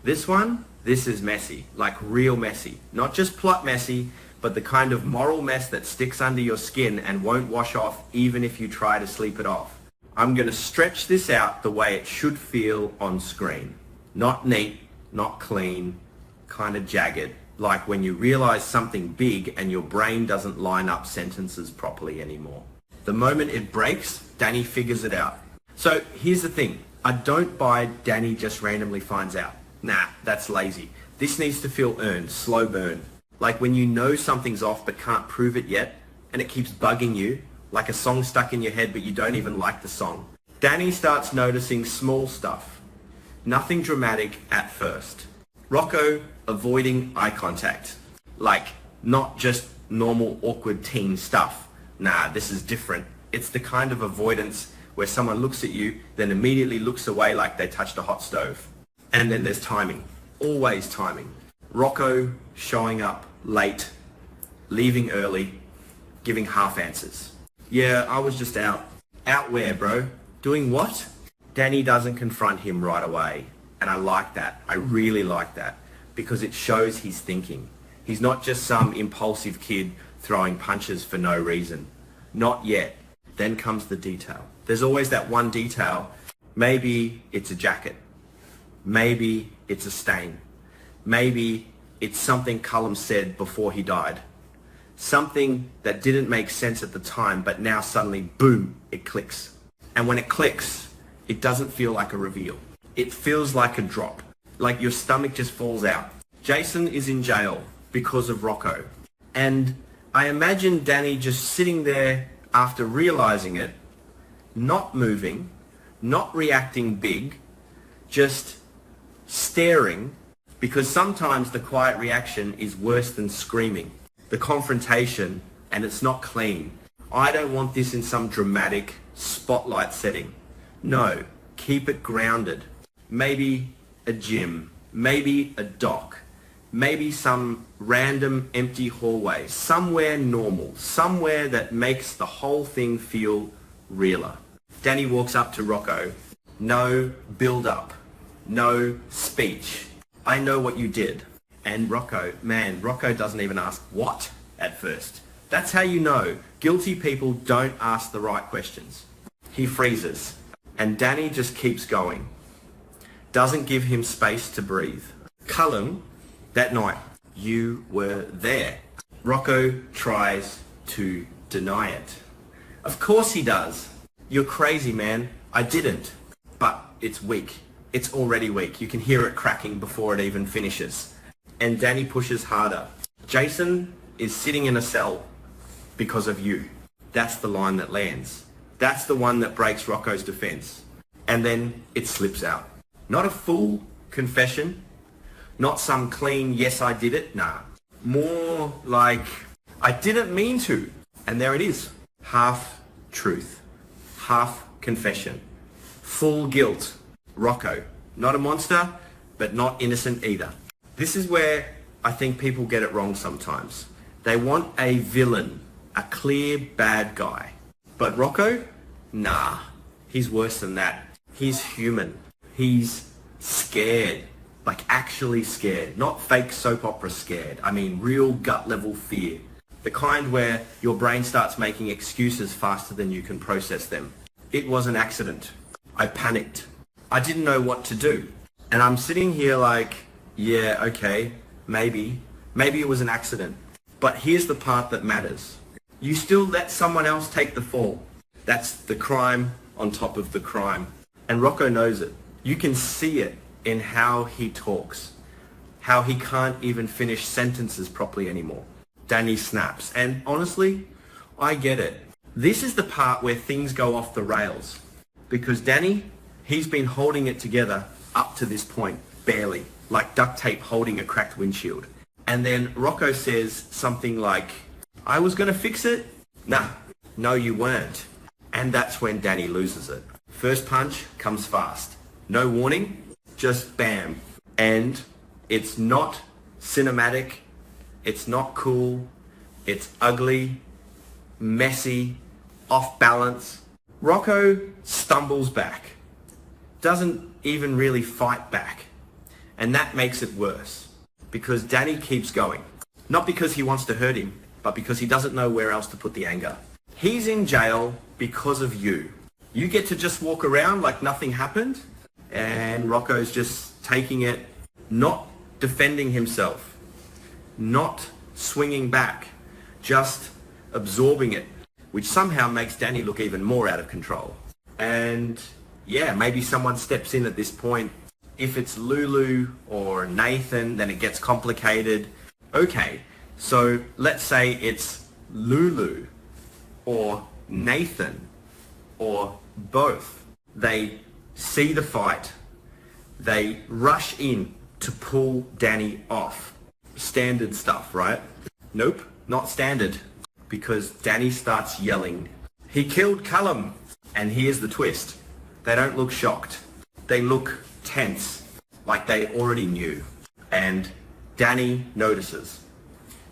This is messy, like real messy. Not just plot messy, but the kind of moral mess that sticks under your skin and won't wash off even if you try to sleep it off. I'm going to stretch this out the way it should feel on screen. Not neat, not clean, kind of jagged. Like when you realize something big and your brain doesn't line up sentences properly anymore. The moment it breaks, Danny figures it out. So here's the thing. I don't buy Danny just randomly finds out. Nah, that's lazy. This needs to feel earned, slow burn. Like when you know something's off but can't prove it yet, and it keeps bugging you, like a song stuck in your head but you don't even like the song. Danny starts noticing small stuff. Nothing dramatic at first. Rocco avoiding eye contact. Like, not just normal awkward teen stuff. Nah, this is different. It's the kind of avoidance where someone looks at you, then immediately looks away like they touched a hot stove. And then there's timing. Always timing. Rocco showing up late, leaving early, giving half answers. Yeah, I was just out. Out where, bro? Doing what? Danny doesn't confront him right away. And I like that. I really like that. Because it shows he's thinking. He's not just some impulsive kid throwing punches for no reason. Not yet. Then comes the detail. There's always that one detail. Maybe it's a jacket. Maybe it's a stain. Maybe it's something Cullum said before he died. Something that didn't make sense at the time, but now suddenly, boom, it clicks. And when it clicks, it doesn't feel like a reveal. It feels like a drop. Like your stomach just falls out. Jason is in jail because of Rocco. And I imagine Danny just sitting there after realizing it, not moving, not reacting big, just staring, because sometimes the quiet reaction is worse than screaming. The confrontation, and it's not clean. I don't want this in some dramatic spotlight setting. No, keep it grounded. Maybe a gym, maybe a dock, maybe some random empty hallway, somewhere normal, somewhere that makes the whole thing feel realer. Danny walks up to Rocco. No build up, no speech. I know what you did. And Rocco doesn't even ask what at first. That's how you know guilty people don't ask the right questions. He freezes, and Danny just keeps going. Doesn't give him space to breathe. Cullum, that night, you were there. Rocco tries to deny it. Of course he does. You're crazy, man. I didn't. But it's weak. It's already weak. You can hear it cracking before it even finishes. And Danny pushes harder. Jason is sitting in a cell because of you. That's the line that lands. That's the one that breaks Rocco's defense. And then it slips out. Not a full confession. Not some clean, yes, I did it. Nah. More like, I didn't mean to. And there it is. Half truth. Half confession. Full guilt. Rocco. Not a monster, but not innocent either. This is where I think people get it wrong sometimes. They want a villain. A clear bad guy. But Rocco? Nah. He's worse than that. He's human. He's scared. Like actually scared. Not fake soap opera scared. I mean real gut level fear. The kind where your brain starts making excuses faster than you can process them. It was an accident. I panicked. I didn't know what to do. And I'm sitting here like, yeah, okay, maybe it was an accident. But here's the part that matters. You still let someone else take the fall. That's the crime on top of the crime. And Rocco knows it. You can see it in how he talks. How he can't even finish sentences properly anymore. Danny snaps. And honestly, I get it. This is the part where things go off the rails. Because Danny, he's been holding it together up to this point, barely. Like duct tape holding a cracked windshield. And then Rocco says something like, I was going to fix it? Nah, no you weren't. And that's when Danny loses it. First punch comes fast. No warning, just bam. And it's not cinematic, it's not cool, it's ugly, messy, off balance. Rocco stumbles back. Doesn't even really fight back. And that makes it worse because Danny keeps going. Not because he wants to hurt him, but because he doesn't know where else to put the anger. He's in jail because of you. You get to just walk around like nothing happened, and Rocco's just taking it, not defending himself, not swinging back, just absorbing it, which somehow makes Danny look even more out of control. And yeah, maybe someone steps in at this point. If it's Lulu or Nathan, then it gets complicated. Okay, so let's say it's Lulu or Nathan or both. They see the fight. They rush in to pull Danny off. Standard stuff, right? Nope, not standard. Because Danny starts yelling, "He killed Callum!" And here's the twist. They don't look shocked. They look tense, like they already knew. And Danny notices.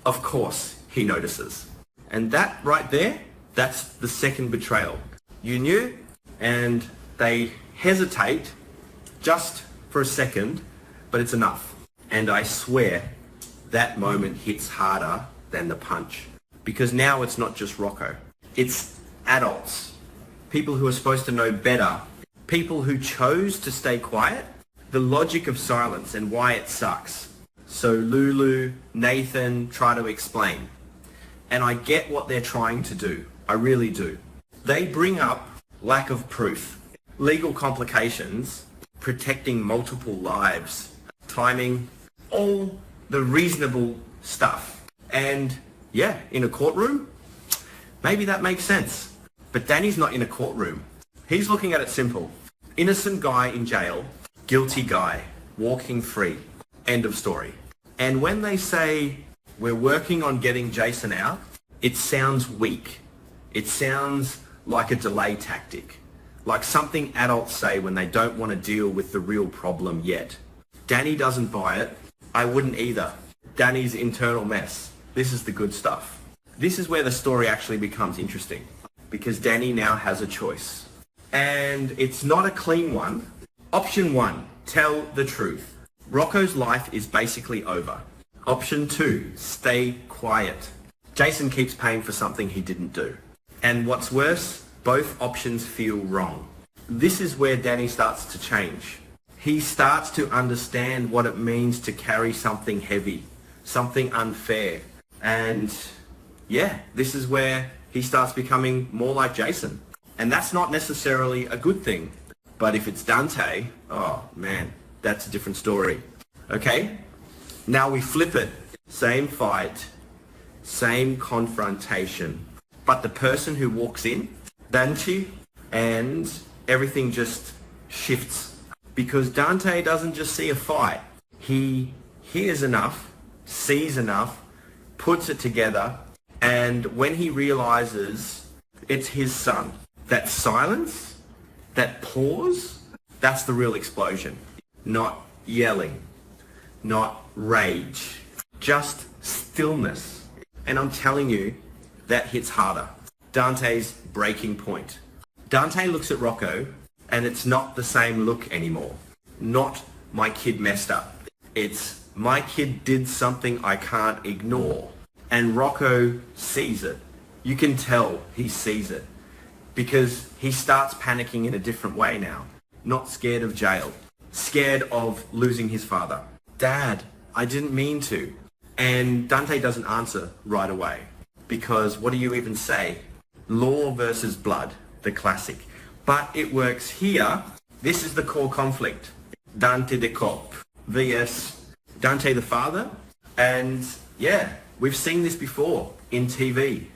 Of course he notices. And that right there, that's the second betrayal. You knew, and they hesitate just for a second, but it's enough. And I swear that moment hits harder than the punch. Because now it's not just Rocco. It's adults. People who are supposed to know better. People who chose to stay quiet. The logic of silence and why it sucks. So Lulu, Nathan try to explain. And I get what they're trying to do. I really do. They bring up lack of proof, legal complications, protecting multiple lives, timing, all the reasonable stuff. And yeah, in a courtroom, maybe that makes sense. But Danny's not in a courtroom. He's looking at it simple. Innocent guy in jail, guilty guy, walking free. End of story. And when they say, we're working on getting Jason out, it sounds weak. It sounds like a delay tactic. Like something adults say when they don't want to deal with the real problem yet. Danny doesn't buy it. I wouldn't either. Danny's internal mess. This is the good stuff. This is where the story actually becomes interesting. Because Danny now has a choice. And it's not a clean one. Option 1, tell the truth. Rocco's life is basically over. Option 2, stay quiet. Jason keeps paying for something he didn't do. And what's worse, both options feel wrong. This is where Danny starts to change. He starts to understand what it means to carry something heavy, something unfair. And yeah, this is where he starts becoming more like Jason. And that's not necessarily a good thing. But if it's Dante, oh man, that's a different story. Okay, now we flip it. Same fight, same confrontation. But the person who walks in, Dante, and everything just shifts. Because Dante doesn't just see a fight. He hears enough, sees enough, puts it together, and when he realizes it's his son, that silence, that pause, that's the real explosion. Not yelling, not rage, just stillness. And I'm telling you, that hits harder. Dante's breaking point. Dante looks at Rocco, and it's not the same look anymore. Not my kid messed up. It's my kid did something I can't ignore. And Rocco sees it. You can tell he sees it. Because he starts panicking in a different way now. Not scared of jail. Scared of losing his father. Dad, I didn't mean to. And Dante doesn't answer right away. Because what do you even say? Law versus blood, the classic. But it works here. This is the core conflict. Dante the cop vs Dante the father. And yeah, we've seen this before in TV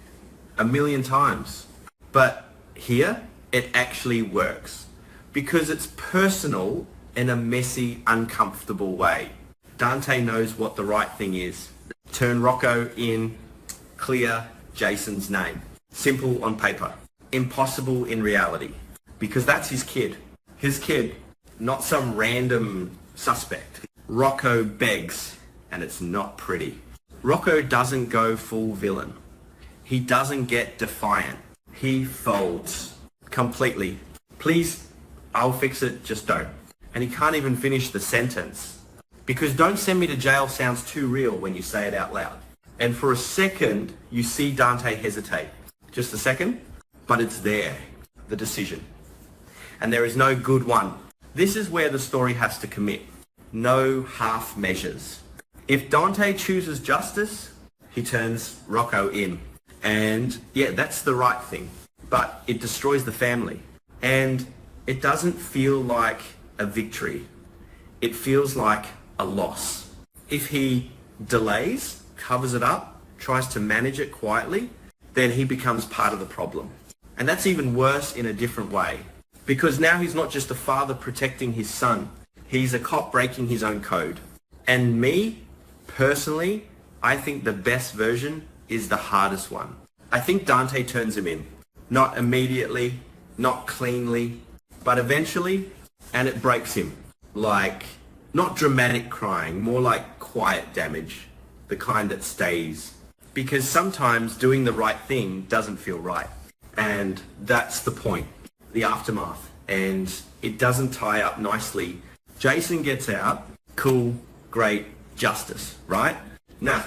1,000,000 times. But here, it actually works. Because it's personal in a messy, uncomfortable way. Dante knows what the right thing is. Turn Rocco in, clear Jason's name. Simple on paper. Impossible in reality. Because that's his kid. His kid, not some random suspect. Rocco begs, and it's not pretty. Rocco doesn't go full villain. He doesn't get defiant. He folds completely. Please, I'll fix it, just don't. And he can't even finish the sentence. Because don't send me to jail sounds too real when you say it out loud. And for a second, you see Dante hesitate. Just a second, but it's there, the decision. And there is no good one. This is where the story has to commit. No half measures. If Dante chooses justice, he turns Rocco in. And yeah, that's the right thing. But it destroys the family. And it doesn't feel like a victory. It feels like a loss. If he delays, covers it up, tries to manage it quietly, then he becomes part of the problem. And that's even worse in a different way. Because now he's not just a father protecting his son. He's a cop breaking his own code. And me, personally, I think the best version is the hardest one. I think Dante turns him in. Not immediately, not cleanly, but eventually, and it breaks him. Like, not dramatic crying, more like quiet damage. The kind that stays. Because sometimes doing the right thing doesn't feel right. And that's the point. The aftermath. And it doesn't tie up nicely. Jason gets out. Cool, great, justice, right? Nah,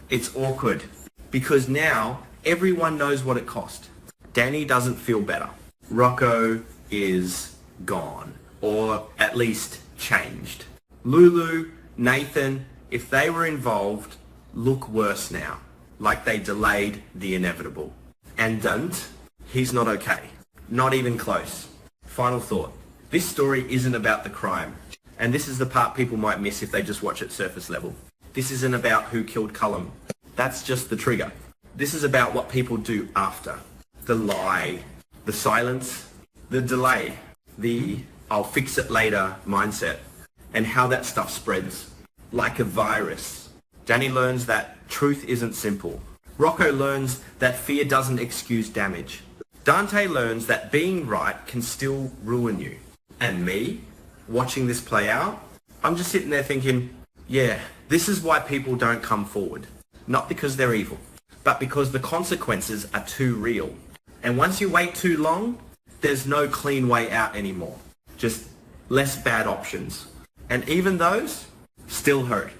it's awkward. Because now everyone knows what it cost. Danny doesn't feel better. Rocco is gone. Or at least changed. Lulu, Nathan, if they were involved, look worse now. Like they delayed the inevitable. And Dante, he's not okay. Not even close. Final thought. This story isn't about the crime. And this is the part people might miss if they just watch it surface level. This isn't about who killed Cullum. That's just the trigger. This is about what people do after. The lie, the silence, the delay, the I'll fix it later mindset, and how that stuff spreads like a virus. Danny learns that truth isn't simple. Rocco learns that fear doesn't excuse damage. Dante learns that being right can still ruin you. And me, watching this play out, I'm just sitting there thinking, yeah, this is why people don't come forward. Not because they're evil, but because the consequences are too real. And once you wait too long, there's no clean way out anymore. Just less bad options. And even those still hurt.